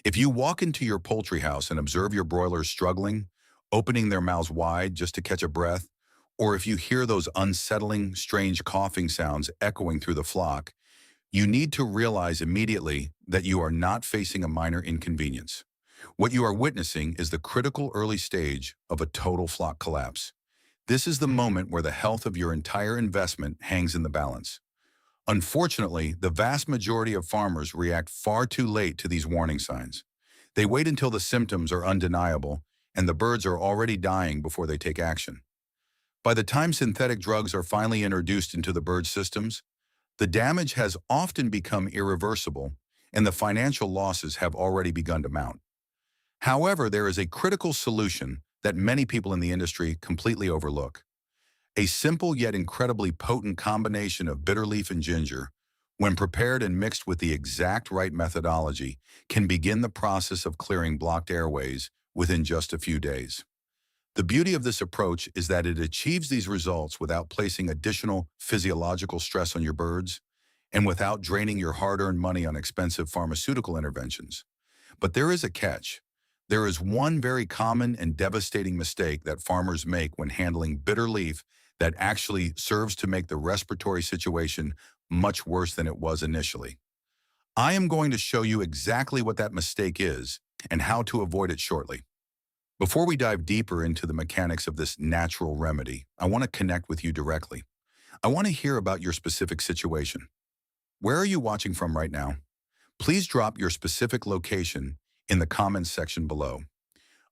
If you walk into your poultry house and observe your broilers struggling, opening their mouths wide just to catch a breath, or if you hear those unsettling, strange coughing sounds echoing through the flock, you need to realize immediately that you are not facing a minor inconvenience. What you are witnessing is the critical early stage of a total flock collapse. This is the moment where the health of your entire investment hangs in the balance. Unfortunately, the vast majority of farmers react far too late to these warning signs. They wait until the symptoms are undeniable and the birds are already dying before they take action. By the time synthetic drugs are finally introduced into the bird systems, the damage has often become irreversible and the financial losses have already begun to mount. However, there is a critical solution that many people in the industry completely overlook. A simple yet incredibly potent combination of bitter leaf and ginger, when prepared and mixed with the exact right methodology, can begin the process of clearing blocked airways within just a few days. The beauty of this approach is that it achieves these results without placing additional physiological stress on your birds and without draining your hard-earned money on expensive pharmaceutical interventions. But there is a catch. There is one very common and devastating mistake that farmers make when handling bitter leaf that actually serves to make the respiratory situation much worse than it was initially. I am going to show you exactly what that mistake is and how to avoid it shortly. Before we dive deeper into the mechanics of this natural remedy, I want to connect with you directly. I want to hear about your specific situation. Where are you watching from right now? Please drop your specific location in the comments section below.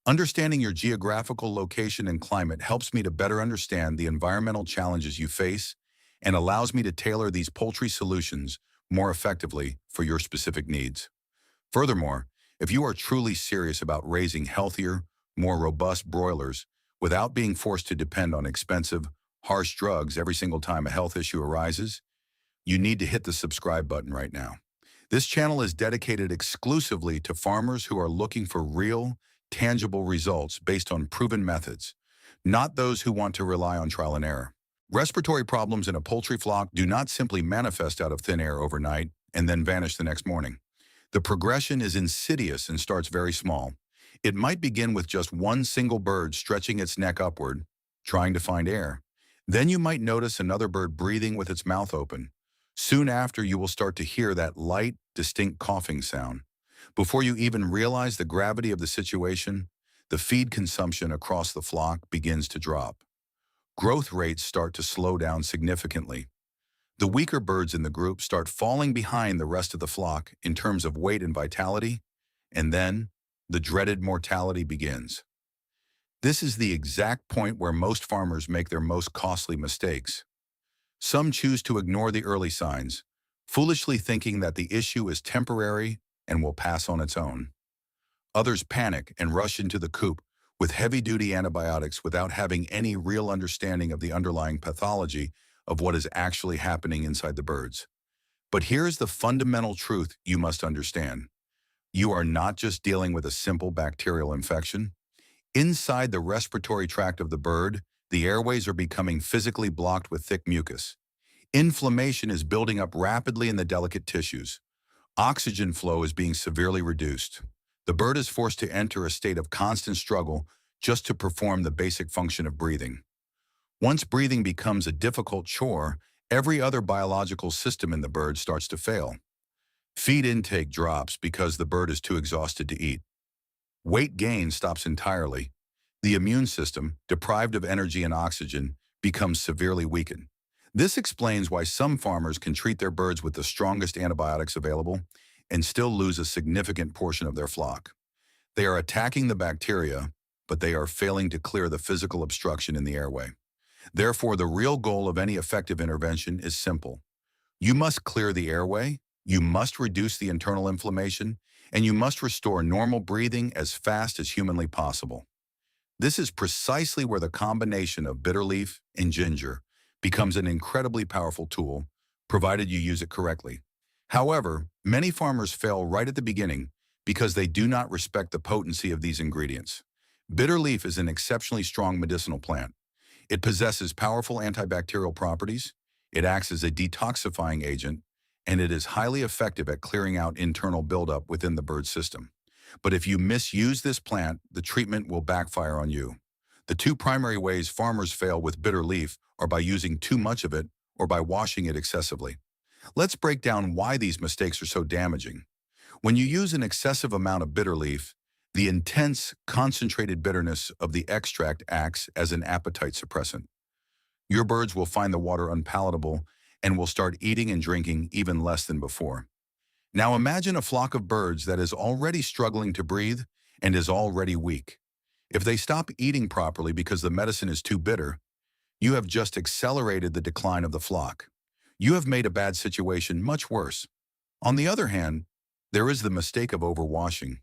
Understanding your geographical location and climate helps me to better understand the environmental challenges you face and allows me to tailor these poultry solutions more effectively for your specific needs. Furthermore, if you are truly serious about raising healthier, more robust broilers without being forced to depend on expensive, harsh drugs every single time a health issue arises, you need to hit the subscribe button right now. This channel is dedicated exclusively to farmers who are looking for real, tangible results based on proven methods, not those who want to rely on trial and error. Respiratory problems in a poultry flock do not simply manifest out of thin air overnight and then vanish the next morning. The progression is insidious and starts very small. It might begin with just one single bird stretching its neck upward, trying to find air. Then you might notice another bird breathing with its mouth open. Soon after, you will start to hear that light, distinct coughing sound. Before you even realize the gravity of the situation, the feed consumption across the flock begins to drop. Growth rates start to slow down significantly. The weaker birds in the group start falling behind the rest of the flock in terms of weight and vitality, and then the dreaded mortality begins. This is the exact point where most farmers make their most costly mistakes. Some choose to ignore the early signs, foolishly thinking that the issue is temporary and will pass on its own. Others panic and rush into the coop with heavy-duty antibiotics without having any real understanding of the underlying pathology of what is actually happening inside the birds. But here's the fundamental truth you must understand. You are not just dealing with a simple bacterial infection. Inside the respiratory tract of the bird, the airways are becoming physically blocked with thick mucus. Inflammation is building up rapidly in the delicate tissues. Oxygen flow is being severely reduced. The bird is forced to enter a state of constant struggle just to perform the basic function of breathing. Once breathing becomes a difficult chore, every other biological system in the bird starts to fail. Feed intake drops because the bird is too exhausted to eat. Weight gain stops entirely. The immune system, deprived of energy and oxygen, becomes severely weakened. This explains why some farmers can treat their birds with the strongest antibiotics available and still lose a significant portion of their flock. They are attacking the bacteria, but they are failing to clear the physical obstruction in the airway. Therefore, the real goal of any effective intervention is simple. You must clear the airway, you must reduce the internal inflammation, and you must restore normal breathing as fast as humanly possible. This is precisely where the combination of bitter leaf and ginger becomes an incredibly powerful tool, provided you use it correctly. However, many farmers fail right at the beginning because they do not respect the potency of these ingredients. Bitter leaf is an exceptionally strong medicinal plant. It possesses powerful antibacterial properties, it acts as a detoxifying agent, and it is highly effective at clearing out internal buildup within the bird system. But if you misuse this plant, the treatment will backfire on you. The two primary ways farmers fail with bitter leaf are by using too much of it or by washing it excessively. Let's break down why these mistakes are so damaging. When you use an excessive amount of bitter leaf, the intense, concentrated bitterness of the extract acts as an appetite suppressant. Your birds will find the water unpalatable and will start eating and drinking even less than before. Now imagine a flock of birds that is already struggling to breathe and is already weak. If they stop eating properly because the medicine is too bitter, you have just accelerated the decline of the flock. You have made a bad situation much worse. On the other hand, there is the mistake of overwashing.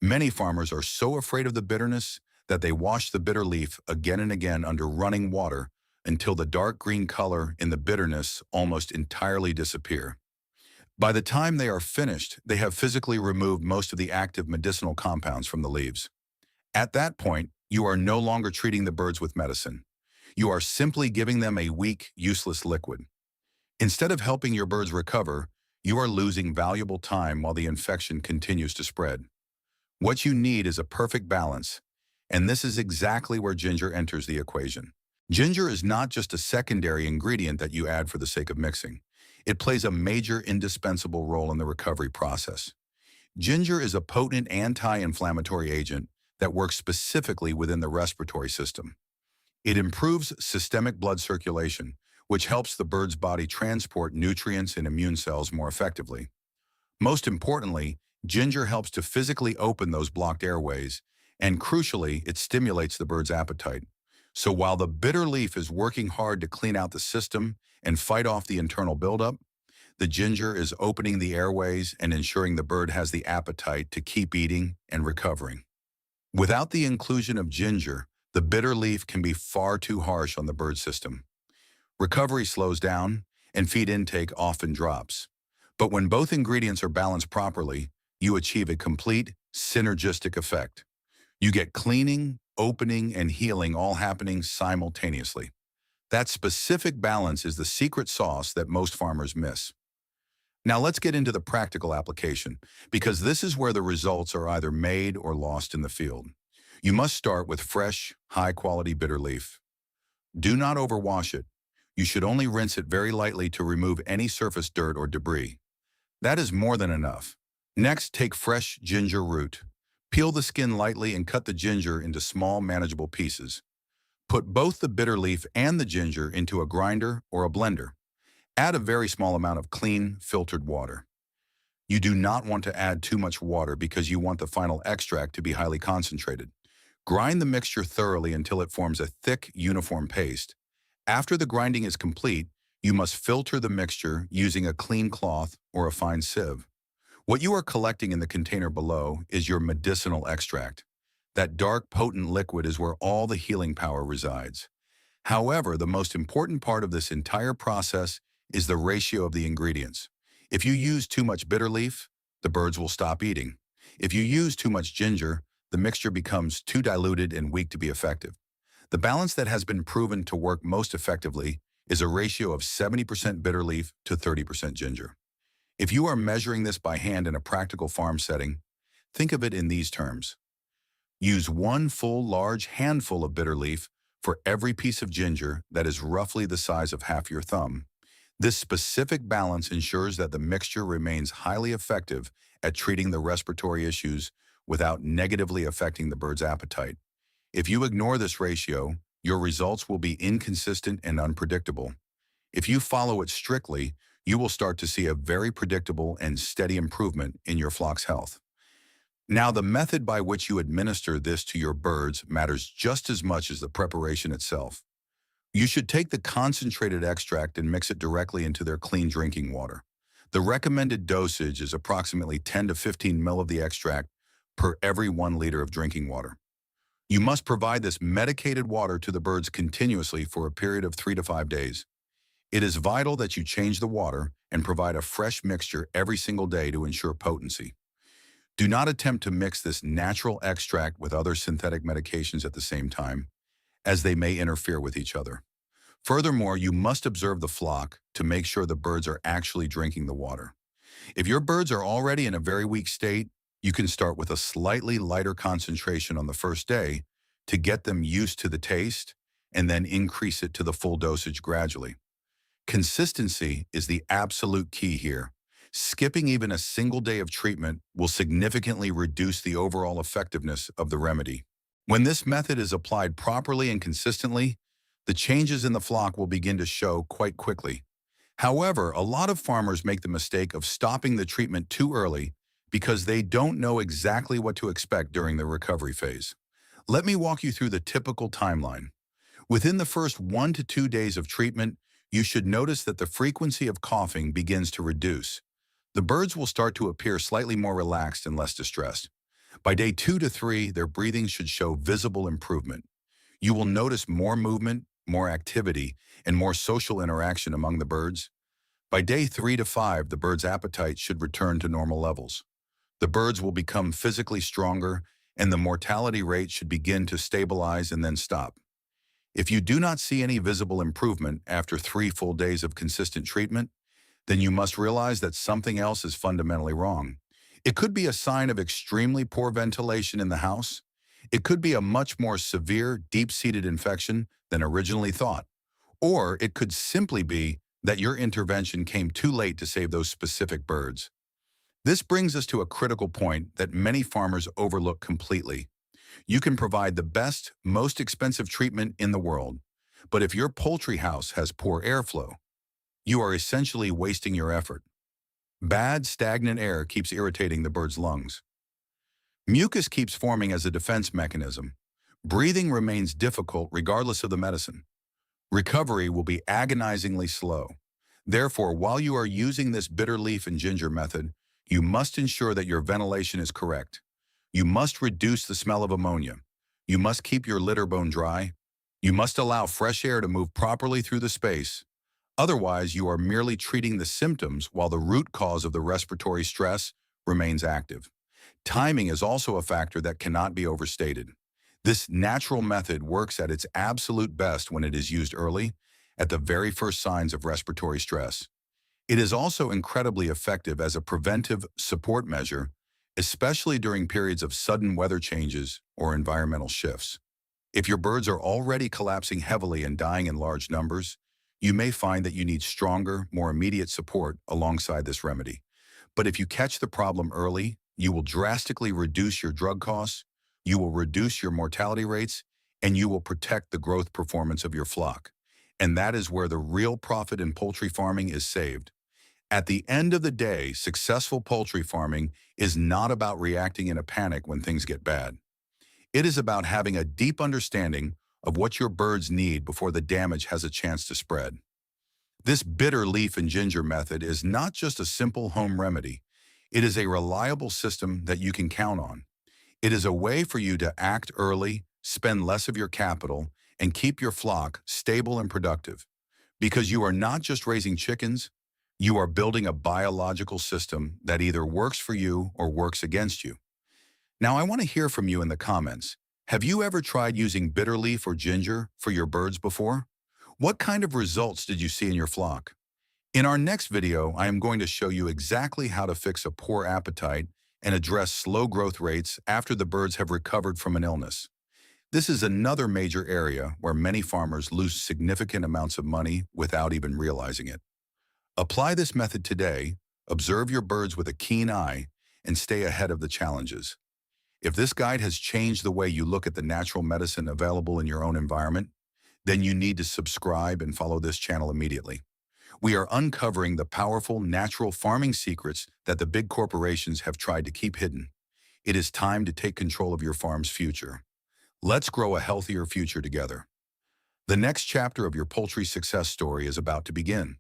Many farmers are so afraid of the bitterness that they wash the bitter leaf again and again under running water until the dark green color in the bitterness almost entirely disappear. By the time they are finished, they have physically removed most of the active medicinal compounds from the leaves. At that point, you are no longer treating the birds with medicine. You are simply giving them a weak, useless liquid. Instead of helping your birds recover, you are losing valuable time while the infection continues to spread. What you need is a perfect balance, and this is exactly where ginger enters the equation. Ginger is not just a secondary ingredient that you add for the sake of mixing. It plays a major indispensable role in the recovery process. Ginger is a potent anti-inflammatory agent that works specifically within the respiratory system. It improves systemic blood circulation, which helps the bird's body transport nutrients and immune cells more effectively. Most importantly, ginger helps to physically open those blocked airways, and crucially, it stimulates the bird's appetite. So while the bitter leaf is working hard to clean out the system and fight off the internal buildup, the ginger is opening the airways and ensuring the bird has the appetite to keep eating and recovering. Without the inclusion of ginger, the bitter leaf can be far too harsh on the bird system. Recovery slows down, and feed intake often drops. But when both ingredients are balanced properly, you achieve a complete, synergistic effect. You get cleaning, opening, and healing all happening simultaneously. That specific balance is the secret sauce that most farmers miss. Now let's get into the practical application, because this is where the results are either made or lost in the field. You must start with fresh, high-quality bitter leaf. Do not overwash it. You should only rinse it very lightly to remove any surface dirt or debris. That is more than enough. Next, take fresh ginger root. Peel the skin lightly and cut the ginger into small, manageable pieces. Put both the bitter leaf and the ginger into a grinder or a blender. Add a very small amount of clean, filtered water. You do not want to add too much water because you want the final extract to be highly concentrated. Grind the mixture thoroughly until it forms a thick, uniform paste. After the grinding is complete, you must filter the mixture using a clean cloth or a fine sieve. What you are collecting in the container below is your medicinal extract. That dark, potent liquid is where all the healing power resides. However, the most important part of this entire process is the ratio of the ingredients. If you use too much bitter leaf, the birds will stop eating. If you use too much ginger, the mixture becomes too diluted and weak to be effective. The balance that has been proven to work most effectively is a ratio of 70% bitter leaf to 30% ginger. If you are measuring this by hand in a practical farm setting, think of it in these terms. Use one full large handful of bitter leaf for every piece of ginger that is roughly the size of half your thumb. This specific balance ensures that the mixture remains highly effective at treating the respiratory issues without negatively affecting the bird's appetite. If you ignore this ratio, your results will be inconsistent and unpredictable. If you follow it strictly, you will start to see a very predictable and steady improvement in your flock's health. Now, the method by which you administer this to your birds matters just as much as the preparation itself. You should take the concentrated extract and mix it directly into their clean drinking water. The recommended dosage is approximately 10 to 15 ml of the extract per every 1 liter of drinking water. You must provide this medicated water to the birds continuously for a period of 3 to 5 days. It is vital that you change the water and provide a fresh mixture every single day to ensure potency. Do not attempt to mix this natural extract with other synthetic medications at the same time, as they may interfere with each other. Furthermore, you must observe the flock to make sure the birds are actually drinking the water. If your birds are already in a very weak state, You can start with a slightly lighter concentration on the first day to get them used to the taste, and then increase it to the full dosage gradually. Consistency is the absolute key here. Skipping even a single day of treatment will significantly reduce the overall effectiveness of the remedy. When this method is applied properly and consistently, the changes in the flock will begin to show quite quickly. However, a lot of farmers make the mistake of stopping the treatment too early because they don't know exactly what to expect during the recovery phase. Let me walk you through the typical timeline. Within the first 1 to 2 days of treatment, you should notice that the frequency of coughing begins to reduce. The birds will start to appear slightly more relaxed and less distressed. By day 2 to 3, their breathing should show visible improvement. You will notice more movement, more activity, and more social interaction among the birds. By day 3 to 5, the bird's appetite should return to normal levels. The birds will become physically stronger, and the mortality rate should begin to stabilize and then stop. If you do not see any visible improvement after 3 full days of consistent treatment, then you must realize that something else is fundamentally wrong. It could be a sign of extremely poor ventilation in the house. It could be a much more severe, deep-seated infection than originally thought. Or it could simply be that your intervention came too late to save those specific birds. This brings us to a critical point that many farmers overlook completely. You can provide the best, most expensive treatment in the world, but if your poultry house has poor airflow, you are essentially wasting your effort. Bad, stagnant air keeps irritating the bird's lungs. Mucus keeps forming as a defense mechanism. Breathing remains difficult regardless of the medicine. Recovery will be agonizingly slow. Therefore, while you are using this bitter leaf and ginger method, you must ensure that your ventilation is correct. You must reduce the smell of ammonia. You must keep your litter bone dry. You must allow fresh air to move properly through the space. Otherwise, you are merely treating the symptoms while the root cause of the respiratory stress remains active. Timing is also a factor that cannot be overstated. This natural method works at its absolute best when it is used early, at the very first signs of respiratory stress. It is also incredibly effective as a preventive support measure, especially during periods of sudden weather changes or environmental shifts. If your birds are already collapsing heavily and dying in large numbers, you may find that you need stronger, more immediate support alongside this remedy. But if you catch the problem early, you will drastically reduce your drug costs, you will reduce your mortality rates, and you will protect the growth performance of your flock. And that is where the real profit in poultry farming is saved. At the end of the day, successful poultry farming is not about reacting in a panic when things get bad. It is about having a deep understanding of what your birds need before the damage has a chance to spread. This bitter leaf and ginger method is not just a simple home remedy. It is a reliable system that you can count on. It is a way for you to act early, spend less of your capital, and keep your flock stable and productive. Because you are not just raising chickens, you are building a biological system that either works for you or works against you. Now, I want to hear from you in the comments. Have you ever tried using bitter leaf or ginger for your birds before? What kind of results did you see in your flock? In our next video, I am going to show you exactly how to fix a poor appetite and address slow growth rates after the birds have recovered from an illness. This is another major area where many farmers lose significant amounts of money without even realizing it. Apply this method today, observe your birds with a keen eye, and stay ahead of the challenges. If this guide has changed the way you look at the natural medicine available in your own environment, then you need to subscribe and follow this channel immediately. We are uncovering the powerful natural farming secrets that the big corporations have tried to keep hidden. It is time to take control of your farm's future. Let's grow a healthier future together. The next chapter of your poultry success story is about to begin.